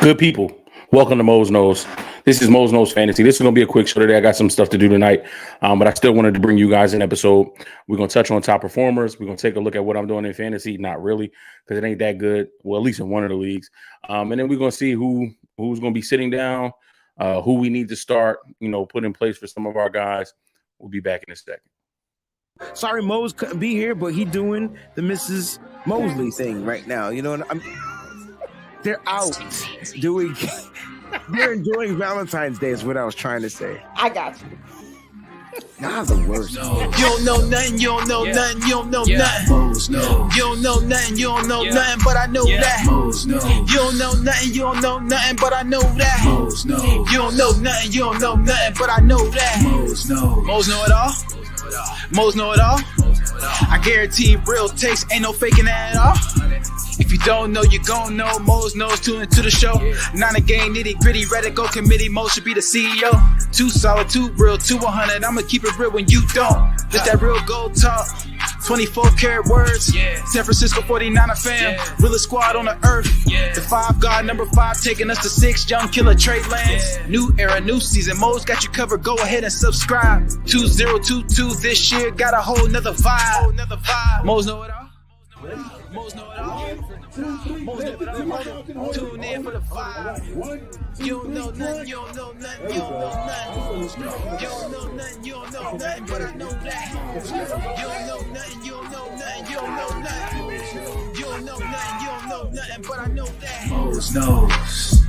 Good people, welcome to Mose Knows. This is Mose Knows Fantasy. This is going to be a quick show today. I got some stuff to do tonight, but I still wanted to bring you guys an episode. We're going to touch on top performers. We're going to take a look at what I'm doing in fantasy. Not really, because it ain't that good. Well, at least in one of the leagues. And then we're going to see who's going to be sitting down, who we need to start, put in place for some of our guys. We'll be back in a second. Sorry, Mose couldn't be here, but he doing the Mrs. Mosley thing right now. They're out doing. They're enjoying Valentine's Day is what I was trying to say. I got you. Y'all the worst. You don't know nothing, you don't know nothing, you don't know nothing. You don't know nothing, you don't know nothing, but I know that. You don't know nothing, you don't know nothing, but I know that. You don't know nothing, you don't know nothing, but I know that. Mose know it all. Mose know it all. I guarantee real taste, ain't no faking that at all. If you don't know, you gon' know. Mose knows, tune into the show. Not a game, nitty gritty, ready go committee. Mose should be the CEO. Too solid, too real, too 100. I'ma keep it real when you don't. Just that real gold talk. 24 karat words. San Francisco 49er fam. Realest squad on the earth. The 5 God, number 5, taking us to 6. Young killer Trey Lance. New era, new season. Mose got you covered. Go ahead and subscribe. 2022 this year. Got a whole nother vibe. Mose know it all. Mose know it all. Mose know it all. Tune in for the vibe. You don't know nothing, you don't know nothing, you don't know nothing. You don't know nothing, you don't know nothing, but I know that. You don't know nothing, you don't know nothing, you don't know nothing. You don't know nothing, you don't know nothing, but I know that. Mose knows.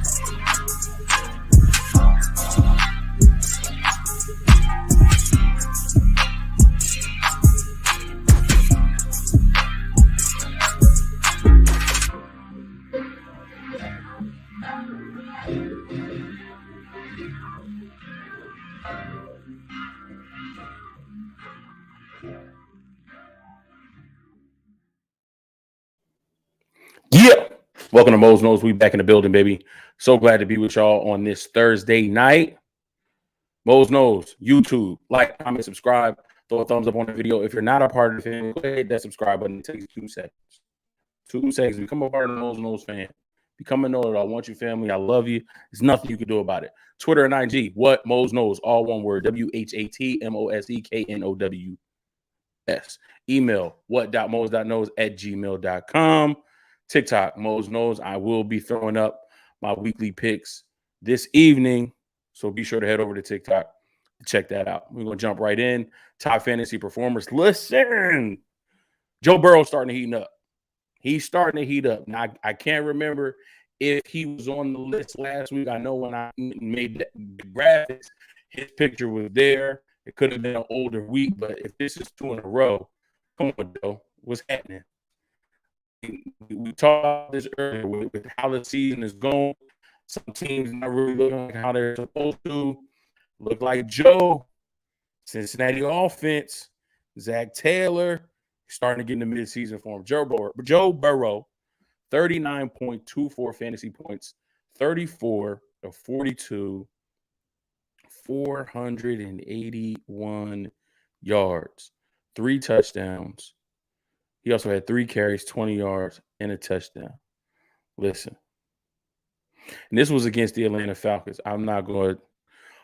Yeah. Welcome to Mose Knows. We back in the building, baby. So glad to be with y'all on this Thursday night. Mose Knows, YouTube. Like, comment, subscribe. Throw a thumbs up on the video. If you're not a part of the family, go ahead, hit that subscribe button. It takes 2 seconds. 2 seconds. Become a part of the Mose Knows fan. Become a know that I want you, family. I love you. There's nothing you can do about it. Twitter and IG. What Mose Knows. All one word. WHATMOSEKNOWS. Email what.mose.knows@gmail.com. TikTok, Mose Knows. I will be throwing up my weekly picks this evening, so be sure to head over to TikTok to check that out. We're going to jump right in. Top fantasy performers. Listen, Joe Burrow starting to heat up. He's starting to heat up. Now, I can't remember if he was on the list last week. I know when I made the graphics, his picture was there. It could have been an older week, but if this is 2 in a row, come on, Joe. What's happening? We talked about this earlier with how the season is going. Some teams not really looking like how they're supposed to. Look like Joe, Cincinnati offense, Zach Taylor, starting to get in the midseason form. Joe Burrow, 39.24 fantasy points, 34 of 42, 481 yards, 3 touchdowns. He also had 3 carries, 20 yards, and a touchdown. Listen. And this was against the Atlanta Falcons. I'm not going to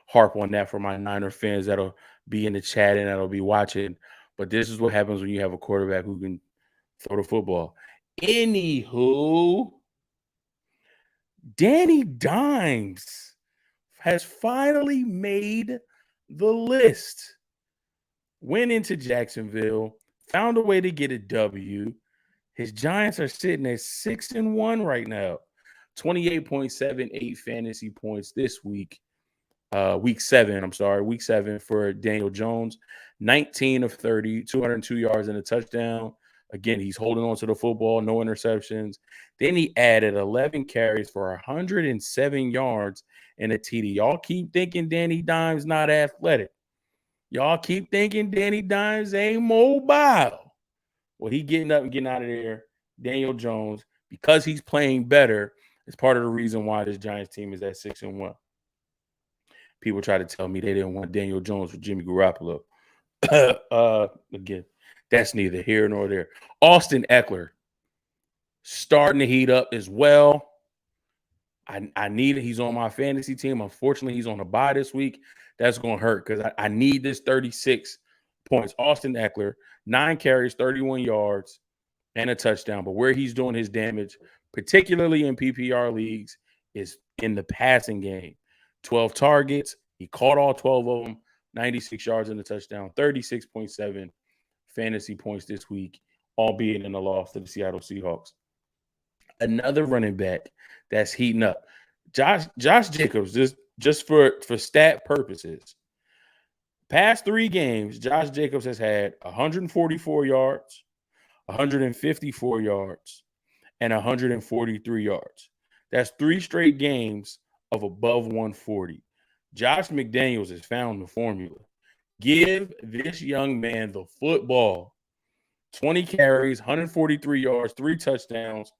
harp on that for my Niner fans that'll be in the chat and that'll be watching. But this is what happens when you have a quarterback who can throw the football. Anywho, Danny Dimes has finally made the list. Went into Jacksonville. Found a way to get a W. His Giants are sitting at 6-1 right now. 28.78 fantasy points this week. Week 7 for Daniel Jones. 19 of 30, 202 yards and a touchdown. Again, he's holding on to the football, no interceptions. Then he added 11 carries for 107 yards and a TD. Y'all keep thinking Danny Dimes not athletic. Y'all keep thinking Danny Dimes ain't mobile. Well, he getting up and getting out of there. Daniel Jones, because he's playing better, is part of the reason why this Giants team is at 6-1. People try to tell me they didn't want Daniel Jones for Jimmy Garoppolo. Again, that's neither here nor there. Austin Eckler starting to heat up as well. I need it. He's on my fantasy team. Unfortunately, he's on a bye this week. That's going to hurt because I need this 36 points. Austin Eckler, 9 carries, 31 yards, and a touchdown. But where he's doing his damage, particularly in PPR leagues, is in the passing game. 12 targets. He caught all 12 of them, 96 yards and a touchdown, 36.7 fantasy points this week, albeit in a loss to the Seattle Seahawks. Another running back that's heating up. Josh Jacobs, just for stat purposes. Past 3 games, Josh Jacobs has had 144 yards, 154 yards, and 143 yards. That's 3 straight games of above 140. Josh McDaniels has found the formula. Give this young man the football. 20 carries, 143 yards, 3 touchdowns.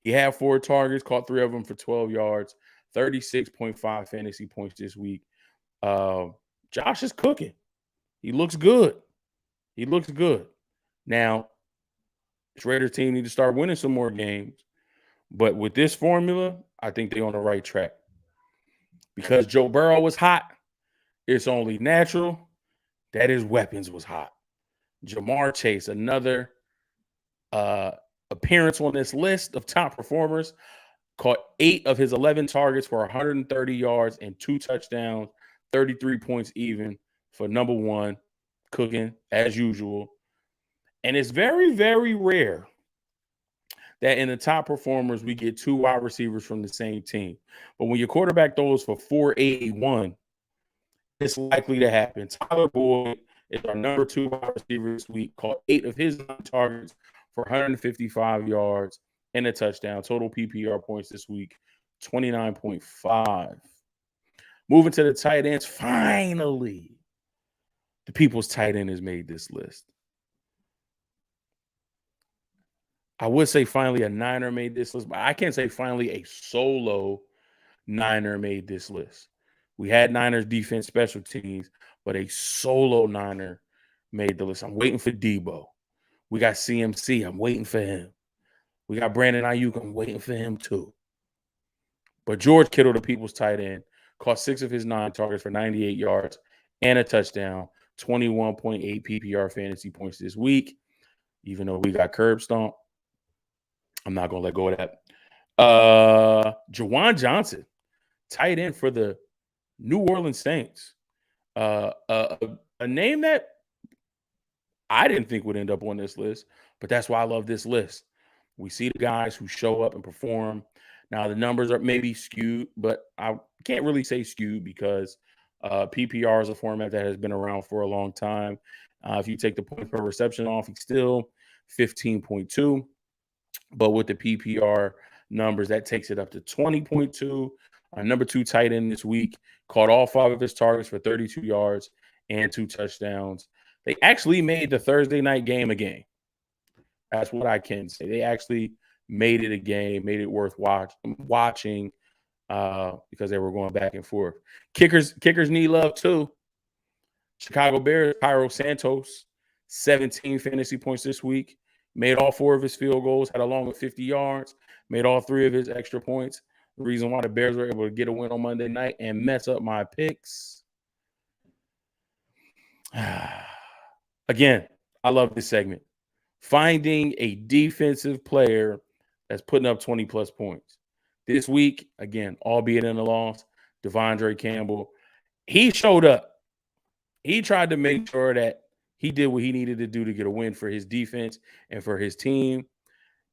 He had 4 targets, caught 3 of them for 12 yards, 36.5 fantasy points this week. Josh is cooking. He looks good. He looks good. Now, this Raiders team need to start winning some more games. But with this formula, I think they're on the right track. Because Joe Burrow was hot, it's only natural that his weapons was hot. Jamar Chase, another appearance on this list of top performers, caught 8 of his 11 targets for 130 yards and 2 touchdowns, 33 points even for number 1, cooking as usual. And it's very, very rare that in the top performers we get 2 wide receivers from the same team. But when your quarterback throws for 481, it's likely to happen. Tyler Boyd is our number 2 wide receiver this week, caught 8 of his 9 targets for 155 yards and a touchdown. Total PPR points this week, 29.5. Moving to the tight ends, finally, the people's tight end has made this list. I would say finally a Niner made this list, but I can't say finally a solo Niner made this list. We had Niners defense, special teams, but a solo Niner made the list. I'm waiting for Debo. We got CMC. I'm waiting for him. We got Brandon Ayuk. I'm waiting for him too. But George Kittle, the people's tight end, caught 6 of his 9 targets for 98 yards and a touchdown, 21.8 PPR fantasy points this week. Even though we got curb stomp, I'm not going to let go of that. Jawan Johnson, tight end for the New Orleans Saints. A name that I didn't think would end up on this list, but that's why I love this list. We see the guys who show up and perform. Now, the numbers are maybe skewed, but I can't really say skewed because PPR is a format that has been around for a long time. If you take the points per reception off, he's still 15.2. But with the PPR numbers, that takes it up to 20.2. Number 2 tight end this week, caught all 5 of his targets for 32 yards and 2 touchdowns. They actually made the Thursday night game a game. That's what I can say. They actually made it a game, made it worth watching because they were going back and forth. Kickers need love too. Chicago Bears, Cairo Santos, 17 fantasy points this week. Made all 4 of his field goals, had a long of 50 yards, made all 3 of his extra points. The reason why the Bears were able to get a win on Monday night and mess up my picks. Again, I love this segment. Finding a defensive player that's putting up 20-plus points. This week, again, albeit in a loss, Devondre Campbell, he showed up. He tried to make sure that he did what he needed to do to get a win for his defense and for his team.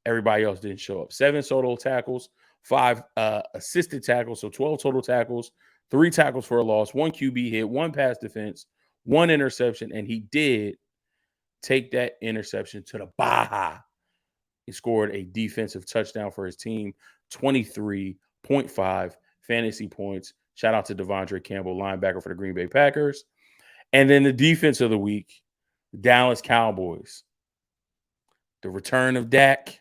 Everybody else didn't show up. 7 solo tackles, 5 assisted tackles, so 12 total tackles, 3 tackles for a loss, 1 QB hit, 1 pass defense, 1 interception, and he did take that interception to the Baja. He scored a defensive touchdown for his team, 23.5 fantasy points. Shout out to Devondre Campbell, linebacker for the Green Bay Packers. And then the defense of the week, Dallas Cowboys. The return of Dak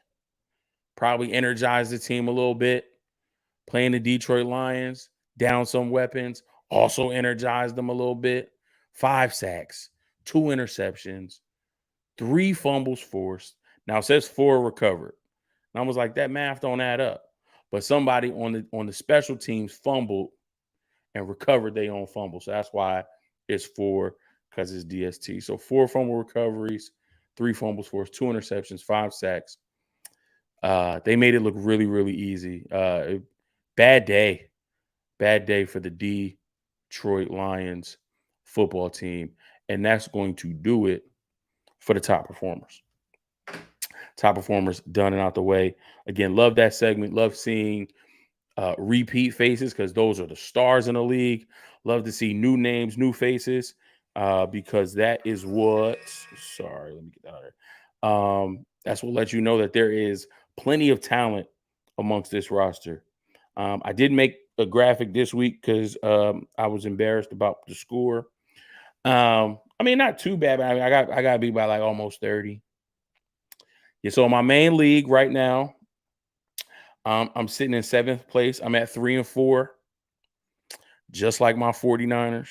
probably energized the team a little bit. Playing the Detroit Lions, down some weapons, also energized them a little bit. 5 sacks, 2 interceptions, 3 fumbles forced. Now it says 4 recovered. And I was like, that math don't add up. but somebody on the special teams fumbled and recovered their own fumble. So that's why it's 4, because it's DST. So 4 fumble recoveries, 3 fumbles forced, 2 interceptions, 5 sacks. They made it look really, really easy. Bad day for the Detroit Lions football team. And that's going to do it for the top performers. Top performers done and out the way. Again, love that segment. Love seeing repeat faces, because those are the stars in the league. Love to see new names, new faces, because that is what. Sorry, let me get that out of there. That's what lets you know that there is plenty of talent amongst this roster. I did make a graphic this week because I was embarrassed about the score. I mean, not too bad, but I mean, I got to be by like almost 30. Yeah, so in my main league right now, I'm sitting in 7th place. I'm at 3-4, just like my 49ers.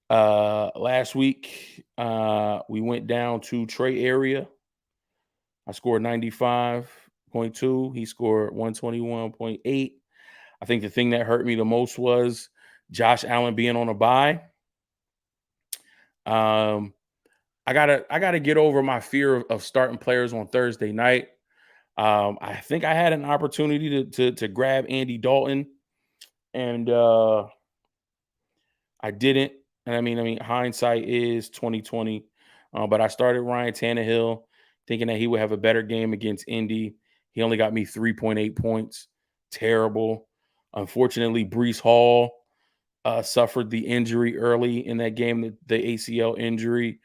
Last week, we went down to Trey Area. I scored 95.2. He scored 121.8. I think the thing that hurt me the most was Josh Allen being on a bye. I gotta get over my fear of starting players on Thursday night. I think I had an opportunity to grab Andy Dalton, and I didn't. And I mean, hindsight is 2020. But I started Ryan Tannehill, thinking that he would have a better game against Indy. He only got me 3.8 points. Terrible. Unfortunately, Breece Hall suffered the injury early in that game, the ACL injury.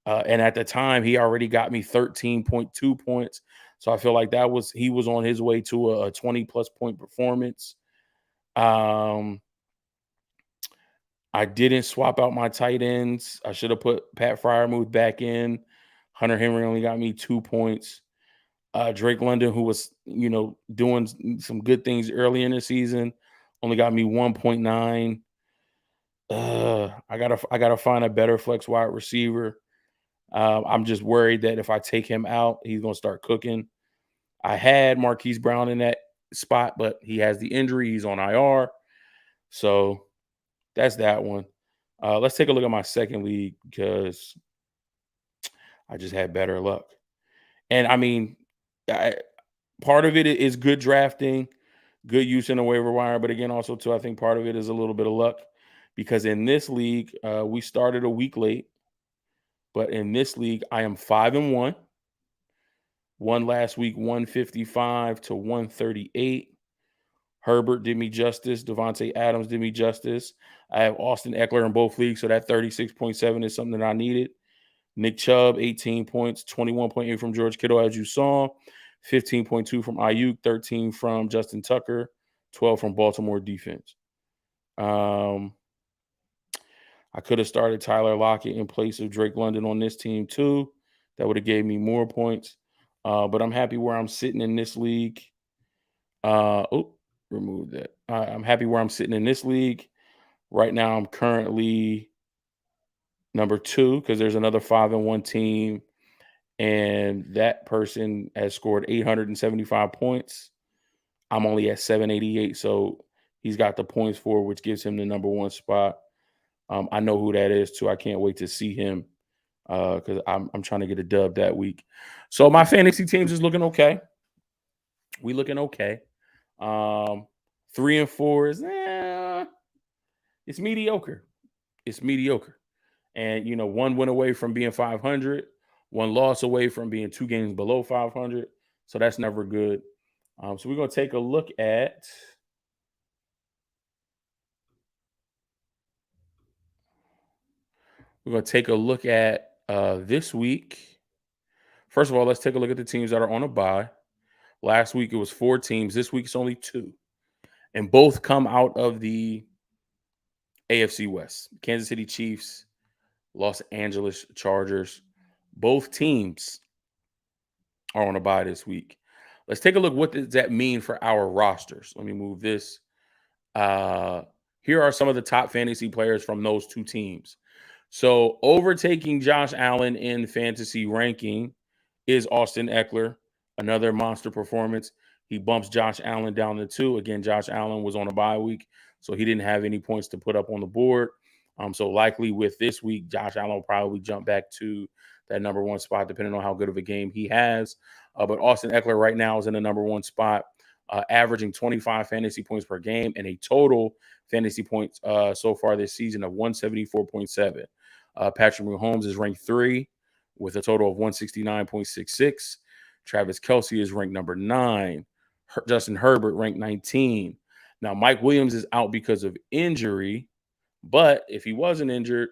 And at the time, he already got me 13.2 points. So I feel like he was on his way to a 20-plus point performance. I didn't swap out my tight ends. I should have put Pat Freiermuth back in. Hunter Henry only got me 2 points. Drake London, who was, doing some good things early in the season, only got me 1.9. I gotta find a better flex wide receiver. I'm just worried that if I take him out, he's gonna start cooking. I had Marquise Brown in that spot, but he has the injury. He's on IR. So that's that one. Let's take a look at my second league, because I just had better luck. And I mean, part of it is good drafting, good use in the waiver wire. But again, also too, I think part of it is a little bit of luck, because in this league, we started a week late. But in this league, I am 5-1. Won last week 155 to 138. Herbert did me justice. Devontae Adams did me justice. I have Austin Eckler in both leagues, so that 36.7 is something that I needed. Nick Chubb, 18 points, 21.8 from George Kittle, as you saw, 15.2 from Ayuk, 13 from Justin Tucker, 12 from Baltimore defense. I could have started Tyler Lockett in place of Drake London on this team too. That would have gave me more points. But I'm happy where I'm sitting in this league. Remove that. I'm happy where I'm sitting in this league. Right now, I'm currently number 2, because there's another 5-1 team, and that person has scored 875 points. I'm only at 788, so he's got the points for, which gives him the number 1 spot. I know who that is too. I can't wait to see him, because I'm trying to get a dub that week. So my fantasy teams is looking okay. We looking okay. 3 and 4 is it's mediocre. It's mediocre. And 1 win away from being 500, 1 loss away from being 2 games below 500. So that's never good. So we're gonna take a look at this week. First of all, let's take a look at the teams that are on a bye. Last week it was 4 teams. This week it's only 2. And both come out of the AFC West. Kansas City Chiefs, Los Angeles Chargers. Both teams are on a bye this week. Let's take a look. What does that mean for our rosters? Let me move this. Here are some of the top fantasy players from those 2 teams. So overtaking Josh Allen in fantasy ranking is Austin Eckler. Another monster performance. He bumps Josh Allen down to 2. Again, Josh Allen was on a bye week, so he didn't have any points to put up on the board. So likely with this week, Josh Allen will probably jump back to that number 1 spot, depending on how good of a game he has. But Austin Eckler right now is in the number 1 spot, averaging 25 fantasy points per game and a total fantasy points so far this season of 174.7. Patrick Mahomes is ranked 3 with a total of 169.66. Travis Kelce is ranked number 9. Justin Herbert ranked 19. Now, Mike Williams is out because of injury, but if he wasn't injured,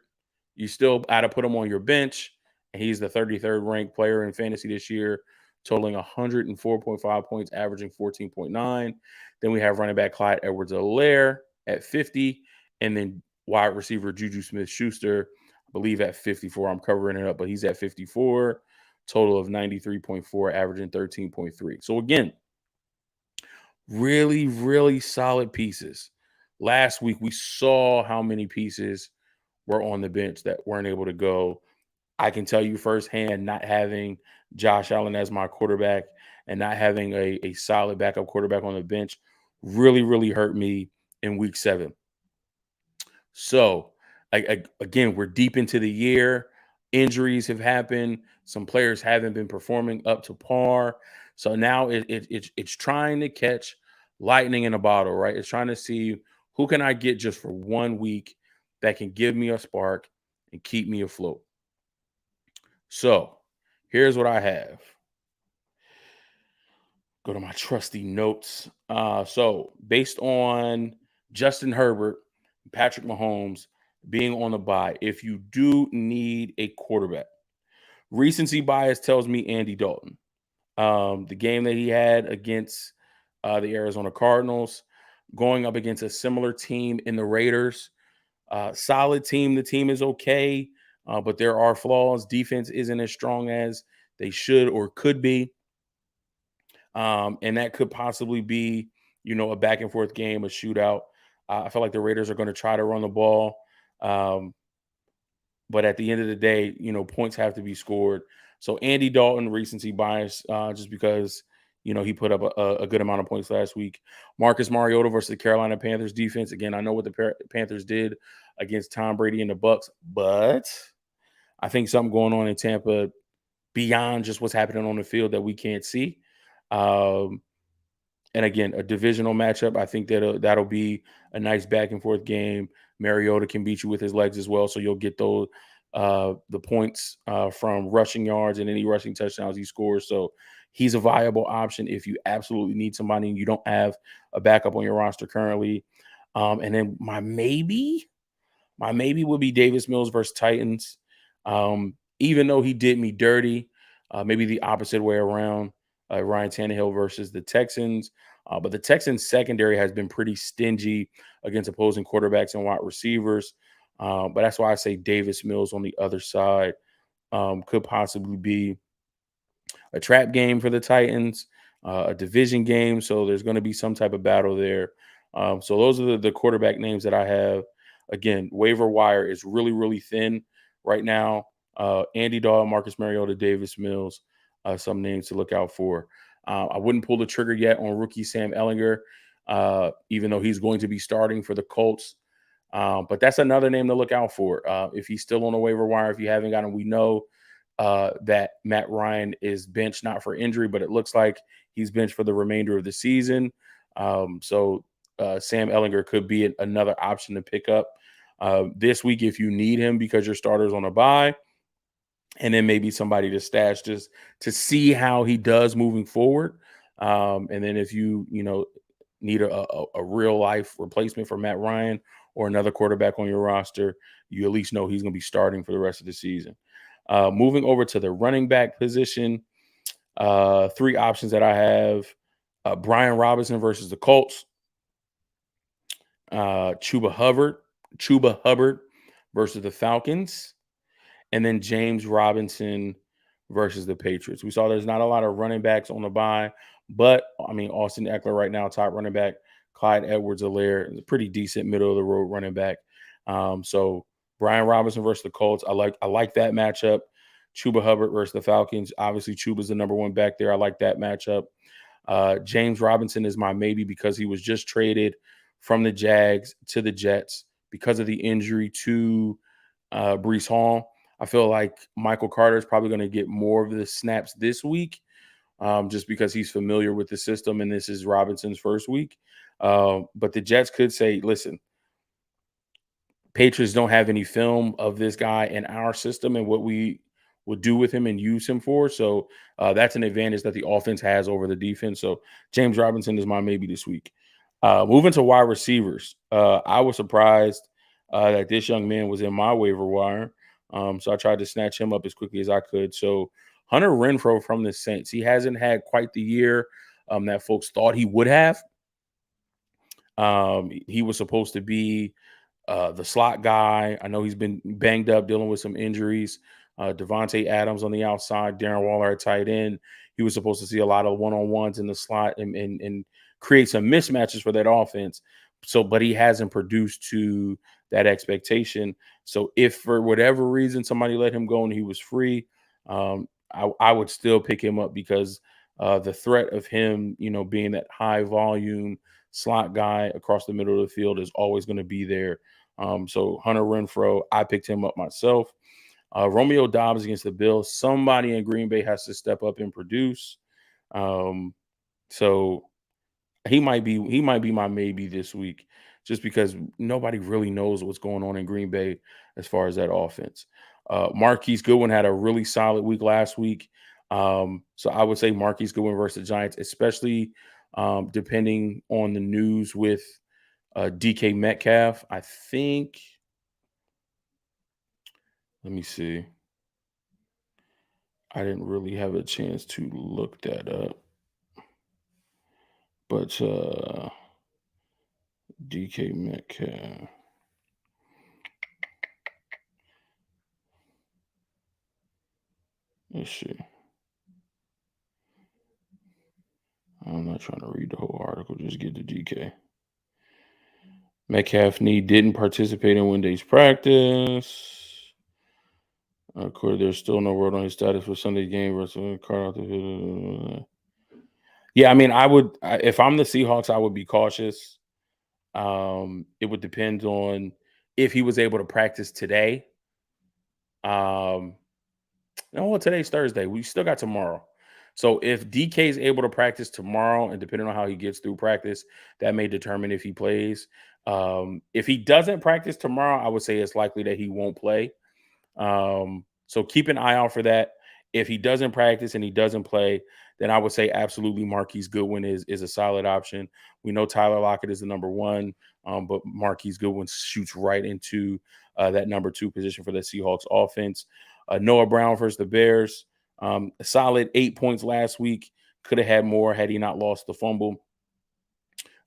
you still got to put him on your bench. And he's the 33rd ranked player in fantasy this year, totaling 104.5 points, averaging 14.9. Then we have running back Clyde Edwards-Helaire at 50, and then wide receiver Juju Smith-Schuster, I believe at 54. I'm covering it up, but he's at 54, total of 93.4, averaging 13.3. So again, really, really solid pieces. Last week, we saw how many pieces were on the bench that weren't able to go. I can tell you firsthand, not having Josh Allen as my quarterback and not having a solid backup quarterback on the bench really, really hurt me in week 7. So, again, we're deep into the year. Injuries have happened. Some players haven't been performing up to par. So now it's trying to catch lightning in a bottle, right? It's trying to see who can I get just for 1 week that can give me a spark and keep me afloat. So here's what I have. Go to my trusty notes. So based on Justin Herbert, Patrick Mahomes being on the bye, if you do need a quarterback, recency bias tells me Andy Dalton. The game that he had against the Arizona Cardinals, going up against a similar team in the Raiders, solid team. The team is okay, but there are flaws. Defense isn't as strong as they should or could be. And that could possibly be, a back and forth game, a shootout. I feel like the Raiders are going to try to run the ball. But at the end of the day, points have to be scored. So Andy Dalton, recency bias, just because, he put up a good amount of points last week. Marcus Mariota versus the Carolina Panthers defense. Again, I know what the Panthers did against Tom Brady and the Bucs, but I think something going on in Tampa beyond just what's happening on the field that we can't see. And again, a divisional matchup. I think that'll be a nice back and forth game. Mariota can beat you with his legs as well, so you'll get those the points from rushing yards and any rushing touchdowns he scores. So he's a viable option if you absolutely need somebody and you don't have a backup on your roster currently. And then my maybe would be Davis Mills versus Titans. Even though he did me dirty, maybe the opposite way around. Ryan Tannehill versus the Texans. But the Texans secondary has been pretty stingy against opposing quarterbacks and wide receivers. But that's why I say Davis Mills on the other side could possibly be a trap game for the Titans, a division game. So there's going to be some type of battle there. So those are the quarterback names that I have. Again, waiver wire is really, really thin right now. Andy Dalton, Marcus Mariota, Davis Mills. Some names to look out for. I wouldn't pull the trigger yet on rookie Sam Ehlinger, even though he's going to be starting for the Colts. But that's another name to look out for. If he's still on the waiver wire, if you haven't got him, we know that Matt Ryan is benched, not for injury, but it looks like he's benched for the remainder of the season. So Sam Ehlinger could be another option to pick up this week if you need him because your starter's on a bye. And then maybe somebody to stash just to see how he does moving forward. And then if you need a real life replacement for Matt Ryan or another quarterback on your roster, you at least know he's going to be starting for the rest of the season. Moving over to the running back position, 3 options that I have: Brian Robinson versus the Colts, Chuba Hubbard versus the Falcons, and then James Robinson versus the Patriots. We saw there's not a lot of running backs on the bye, but Austin Eckler right now, top running back. Clyde Edwards-Helaire is a pretty decent middle of the road running back. So Brian Robinson versus the Colts. I like that matchup. Chuba Hubbard versus the Falcons. Obviously, Chuba's the number 1 back there. I like that matchup. James Robinson is my maybe because he was just traded from the Jags to the Jets because of the injury to Brees Hall. I feel like Michael Carter is probably going to get more of the snaps this week just because he's familiar with the system and this is Robinson's first week. But the Jets could say, listen, Patriots don't have any film of this guy in our system and what we would do with him and use him for. So that's an advantage that the offense has over the defense. So James Robinson is my maybe this week. Moving to wide receivers, I was surprised that this young man was in my waiver wire. So I tried to snatch him up as quickly as I could. So Hunter Renfrow from the Saints, he hasn't had quite the year that folks thought he would have. He was supposed to be the slot guy. I know he's been banged up, dealing with some injuries. Devontae Adams on the outside, Darren Waller at tight end. He was supposed to see a lot of one-on-ones in the slot and create some mismatches for that offense. So, but he hasn't produced to that expectation. So if for whatever reason somebody let him go and he was free, I would still pick him up because the threat of him, being that high volume slot guy across the middle of the field is always going to be there. So Hunter Renfrow, I picked him up myself. Romeo Dobbs against the Bills. Somebody in Green Bay has to step up and produce. So he might be my maybe this week, just because nobody really knows what's going on in Green Bay as far as that offense. Marquise Goodwin had a really solid week last week. So I would say Marquise Goodwin versus the Giants, especially depending on the news with DK Metcalf. I think, let me see. I didn't really have a chance to look that up. But DK Metcalf. Let's see. I'm not trying to read the whole article, just get the DK. Metcalf didn't participate in Wednesday's practice. Of course, there's still no word on his status for Sunday's game versus Carl. Yeah, I mean, if I'm the Seahawks, I would be cautious. It would depend on if he was able to practice today. Today's Thursday. We still got tomorrow. So if DK is able to practice tomorrow, and depending on how he gets through practice, that may determine if he plays. If he doesn't practice tomorrow, I would say it's likely that he won't play. So keep an eye out for that. If he doesn't practice and he doesn't play, then I would say absolutely Marquise Goodwin is a solid option. We know Tyler Lockett is the number one, but Marquise Goodwin shoots right into that number two position for the Seahawks offense. Noah Brown versus the Bears. A solid 8 points last week. Could have had more had he not lost the fumble.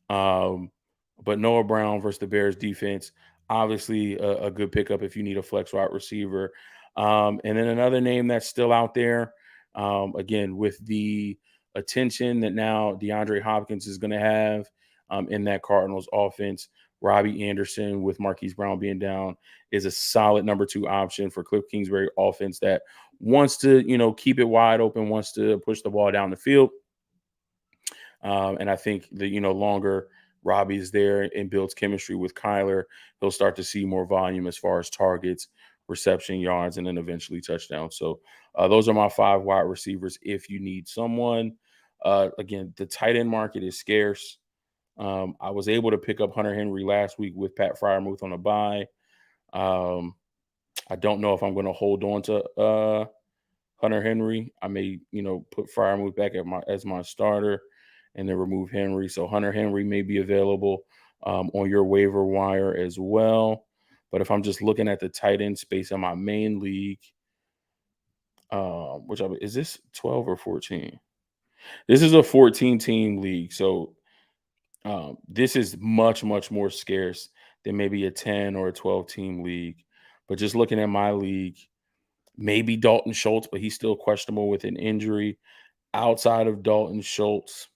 But Noah Brown versus the Bears defense, obviously a good pickup if you need a flex wide receiver. And then another name that's still out there, again, with the attention that now DeAndre Hopkins is going to have in that Cardinals offense, Robbie Anderson with Marquise Brown being down is a solid number two option for Cliff Kingsbury offense that wants to, keep it wide open, wants to push the ball down the field. And I think that, longer Robbie is there and builds chemistry with Kyler, he'll start to see more volume as far as targets, reception yards, and then eventually touchdowns. So those are my 5 wide receivers if you need someone. Again, the tight end market is scarce. I was able to pick up Hunter Henry last week with Pat Freiermuth on a bye. I don't know if I'm going to hold on to Hunter Henry. I may, put Freiermuth back as my starter and then remove Henry. So Hunter Henry may be available on your waiver wire as well. But if I'm just looking at the tight end space in my main league, is this 12 or 14? This is a 14-team league. So this is much, much more scarce than maybe a 10 or a 12-team league. But just looking at my league, maybe Dalton Schultz, but he's still questionable with an injury. Outside of Dalton Schultz,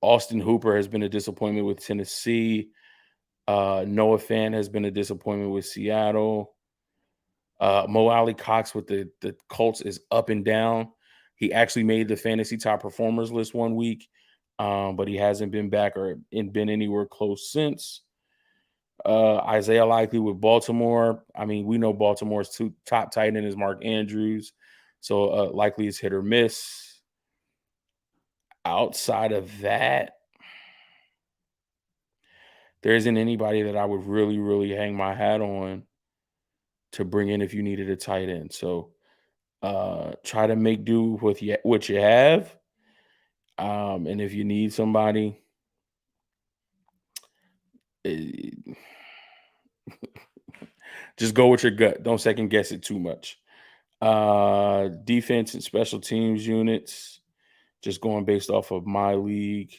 Austin Hooper has been a disappointment with Tennessee. Noah Fant has been a disappointment with Seattle. Mo Alley Cox with the Colts is up and down. He actually made the fantasy top performers list one week, but he hasn't been back or been anywhere close since. Isaiah Likely with Baltimore. I mean, we know Baltimore's top tight end is Mark Andrews, so Likely is hit or miss. Outside of that, there isn't anybody that I would really, really hang my hat on to bring in if you needed a tight end. So try to make do with what you have. And if you need somebody, just go with your gut. Don't second guess it too much. Defense and special teams units, just going based off of my league.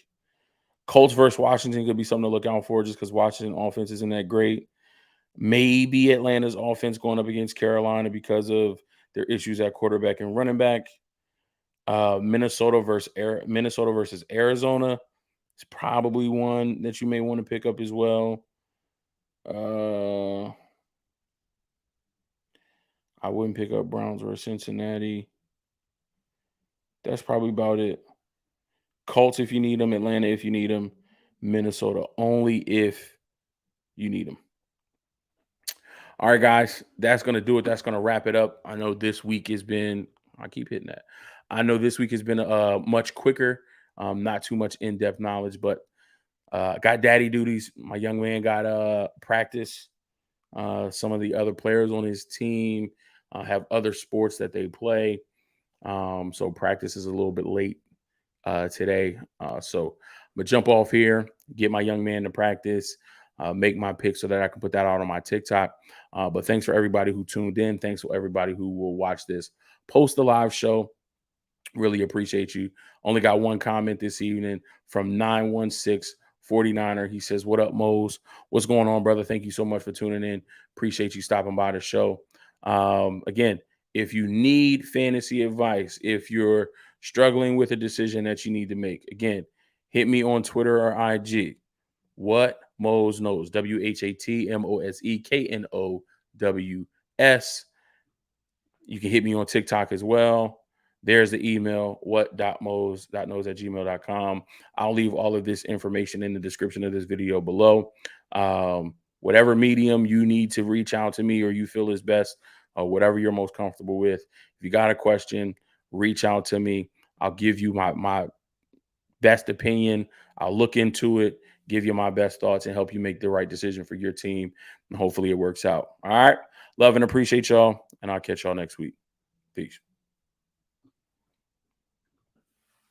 Colts versus Washington could be something to look out for just because Washington offense isn't that great. Maybe Atlanta's offense going up against Carolina because of their issues at quarterback and running back. Minnesota versus Arizona is probably one that you may want to pick up as well. I wouldn't pick up Browns versus Cincinnati. That's probably about it. Colts if you need them, Atlanta if you need them, Minnesota only if you need them. All right, guys, that's going to do it. That's going to wrap it up. I know this week has been, I keep hitting that. I know this week has been much quicker, not too much in-depth knowledge, but got daddy duties. My young man got practice. Some of the other players on his team have other sports that they play. So practice is a little bit late today. So I'm going to jump off here, get my young man to practice, make my pick so that I can put that out on my TikTok. But thanks for everybody who tuned in. Thanks for everybody who will watch this post the live show. Really appreciate you. Only got one comment this evening from 916 49er. He says, "What up, Mose? What's going on, brother? Thank you so much for tuning in. Appreciate you stopping by the show." Again, if you need fantasy advice, if you're struggling with a decision that you need to make, again, hit me on Twitter or IG. What Mose knows. WhatMoseknows. You can hit me on TikTok as well. There's the email, what.mose.knows@gmail.com. I'll leave all of this information in the description of this video below. Whatever medium you need to reach out to me or you feel is best, whatever you're most comfortable with. If you got a question, reach out to me. I'll give you my best opinion. I'll look into it, give you my best thoughts, and help you make the right decision for your team. And hopefully it works out. All right. Love and appreciate y'all, and I'll catch y'all next week. Peace.